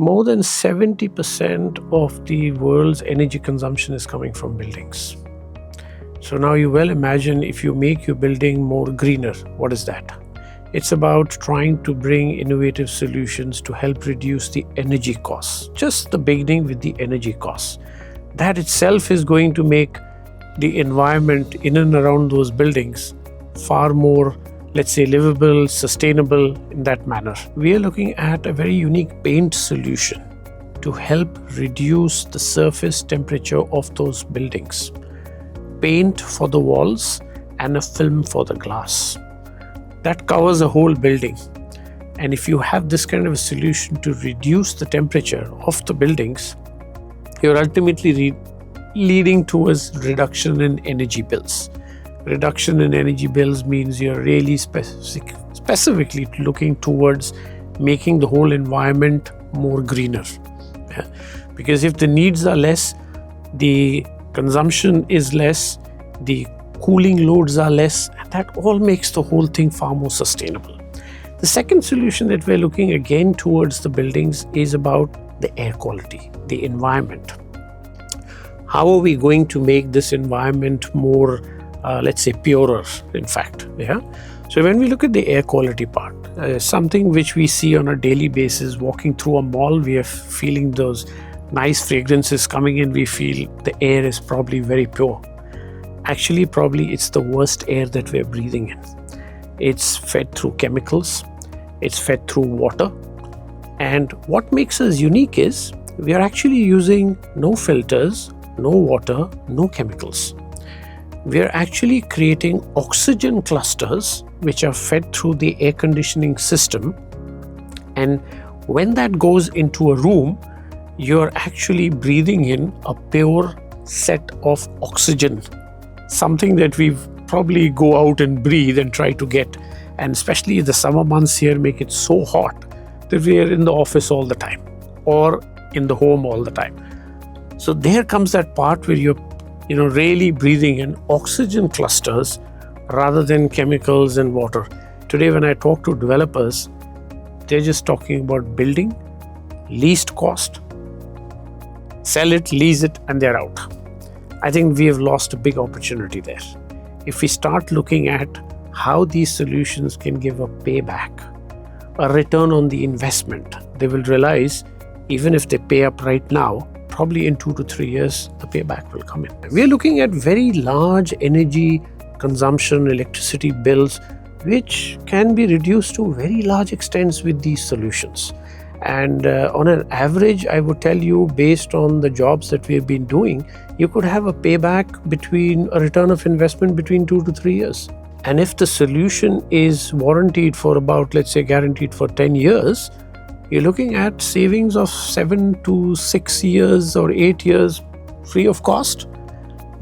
More than 70% of the world's energy consumption is coming from buildings. So now you well imagine if you make your building more greener, what is that? It's about trying to bring innovative solutions to help reduce the energy costs. Just the beginning with the energy costs. That itself is going to make the environment in and around those buildings far more, let's say, livable, sustainable in that manner. We are looking at a very unique paint solution to help reduce the surface temperature of those buildings. Paint for the walls and a film for the glass. That covers a whole building. And if you have this kind of a solution to reduce the temperature of the buildings, you're ultimately leading towards reduction in energy bills. Reduction in energy bills means you're really specifically looking towards making the whole environment more greener. Yeah? Because if the needs are less, the consumption is less, the cooling loads are less, and that all makes the whole thing far more sustainable. The second solution that we're looking again towards the buildings is about the air quality, the environment. How are we going to make this environment more, let's say, purer, in fact? Yeah. So when we look at the air quality part, something which we see on a daily basis, walking through a mall, we are feeling those nice fragrances coming in. We feel the air is probably very pure. Actually, probably it's the worst air that we're breathing in. It's fed through chemicals, it's fed through water. And what makes us unique is we are actually using no filters, no water, no chemicals. We are actually creating oxygen clusters which are fed through the air conditioning system. And when that goes into a room, you're actually breathing in a pure set of oxygen. Something that we probably go out and breathe and try to get, and especially the summer months here make it so hot that we are in the office all the time or in the home all the time. So there comes that part where you're really breathing in oxygen clusters rather than chemicals and water. Today when I talk to developers, they're just talking about building, least cost, sell it, lease it, and they're out. I think we have lost a big opportunity there. If we start looking at how these solutions can give a payback, a return on the investment, they will realize even if they pay up right now, probably in 2 to 3 years, the payback will come in. We are looking at very large energy consumption, electricity bills, which can be reduced to very large extents with these solutions. And on an average, I would tell you, based on the jobs that we have been doing, you could have a payback between a return of investment between 2 to 3 years. And if the solution is warranted for about, let's say, guaranteed for 10 years, you're looking at savings of 7 to 6 years or 8 years free of cost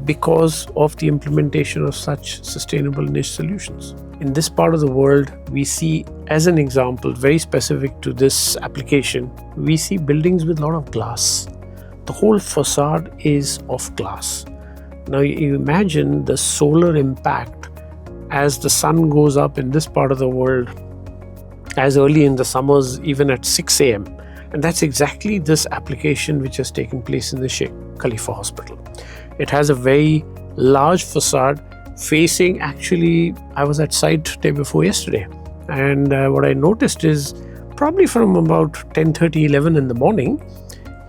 because of the implementation of such sustainable niche solutions. In this part of the world, we see, as an example, very specific to this application, we see buildings with a lot of glass. The whole facade is of glass. Now you imagine the solar impact as the sun goes up in this part of the world, as early in the summers, even at 6 a.m. And that's exactly this application which has taken place in the Sheikh Khalifa Hospital. It has a very large facade facing, actually, I was at site day before yesterday. And what I noticed is probably from about 10:30, 11 in the morning,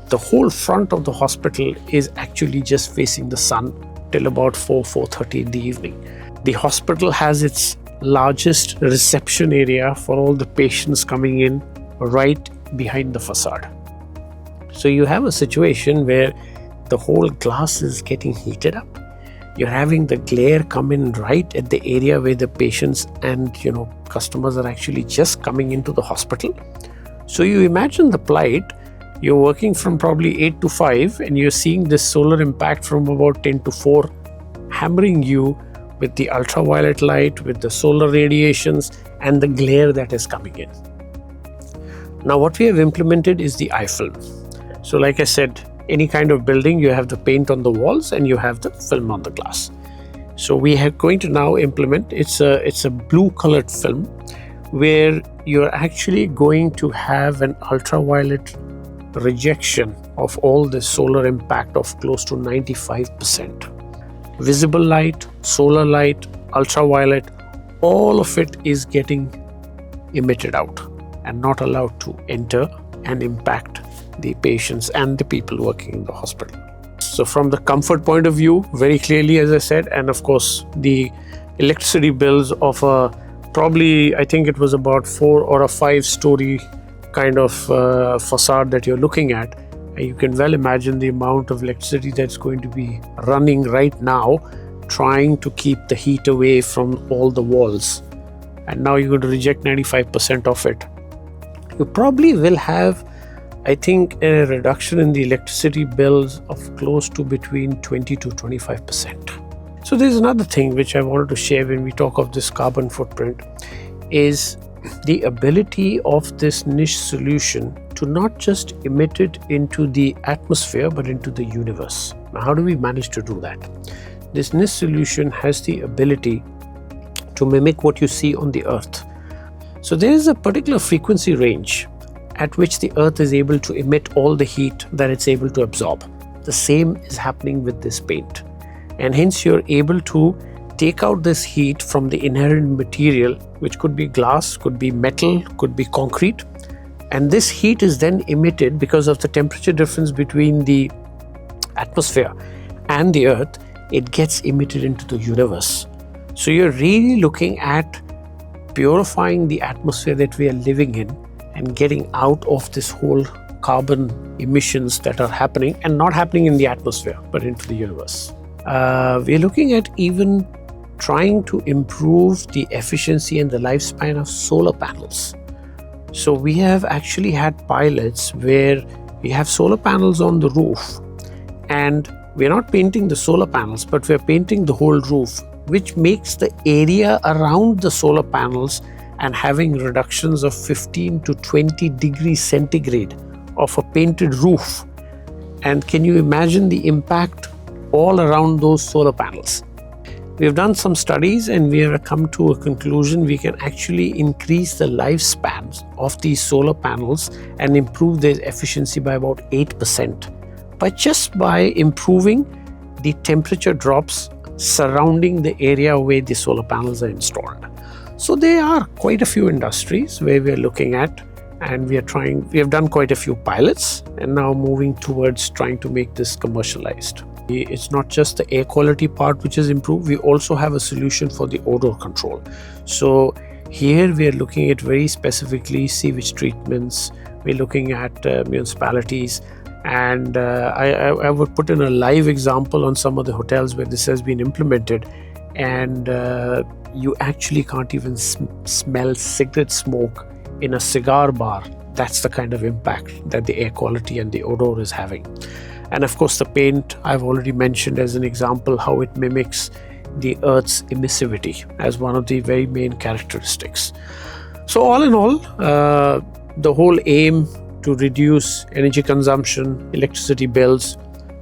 the whole front of the hospital is actually just facing the sun till about 4:30 in the evening. The hospital has its largest reception area for all the patients coming in right behind the facade. So you have a situation where the whole glass is getting heated up. You're having the glare come in right at the area where the patients and customers are actually just coming into the hospital. So you imagine the plight. You're working from probably 8 to 5 and you're seeing this solar impact from about 10 to 4 hammering you with the ultraviolet light, with the solar radiations and the glare that is coming in. Now what we have implemented is the eye film. So like I said, any kind of building, you have the paint on the walls and you have the film on the glass. So we are going to now implement, it's a blue colored film where you're actually going to have an ultraviolet rejection of all this solar impact of close to 95%. Visible light, solar light, ultraviolet, all of it is getting emitted out and not allowed to enter and impact the patients and the people working in the hospital. So from the comfort point of view, very clearly, as I said, and of course the electricity bills of probably, I think it was about 4 or a 5-story kind of facade that you're looking at. And you can well imagine the amount of electricity that's going to be running right now, trying to keep the heat away from all the walls. And now you're going to reject 95% of it. You probably will have, I think, a reduction in the electricity bills of close to between 20 to 25%. So there's another thing which I wanted to share when we talk of this carbon footprint is the ability of this niche solution to not just emit it into the atmosphere but into the universe. Now, how do we manage to do that? This niche solution has the ability to mimic what you see on the earth. So there is a particular frequency range at which the earth is able to emit all the heat that it's able to absorb. The same is happening with this paint. And hence you're able to take out this heat from the inherent material, which could be glass, could be metal, could be concrete. And this heat is then emitted because of the temperature difference between the atmosphere and the earth. It gets emitted into the universe. So you're really looking at purifying the atmosphere that we are living in and getting out of this whole carbon emissions that are happening and not happening in the atmosphere but into the universe. We're looking at even trying to improve the efficiency and the lifespan of solar panels. So we have actually had pilots where we have solar panels on the roof, and we're not painting the solar panels, but we're painting the whole roof, which makes the area around the solar panels and having reductions of 15 to 20 degrees centigrade of a painted roof. And can you imagine the impact all around those solar panels? We've done some studies and we have come to a conclusion we can actually increase the lifespans of these solar panels and improve their efficiency by about 8%, by improving the temperature drops surrounding the area where the solar panels are installed. So there are quite a few industries where we are looking at, and we have done quite a few pilots and now moving towards trying to make this commercialized. It's not just the air quality part which is improved, we also have a solution for the odor control. So here we are looking at very specifically sewage treatments, we're looking at municipalities, and I would put in a live example on some of the hotels where this has been implemented, and you actually can't even smell cigarette smoke in a cigar bar. That's the kind of impact that the air quality and the odor is having. And of course the paint, I've already mentioned as an example how it mimics the Earth's emissivity as one of the very main characteristics. So all in all, the whole aim to reduce energy consumption, electricity bills,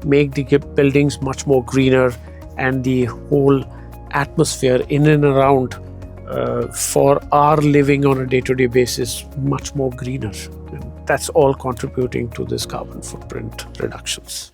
make the buildings much more greener, and the whole atmosphere in and around for our living on a day-to-day basis much more greener. And that's all contributing to this carbon footprint reductions.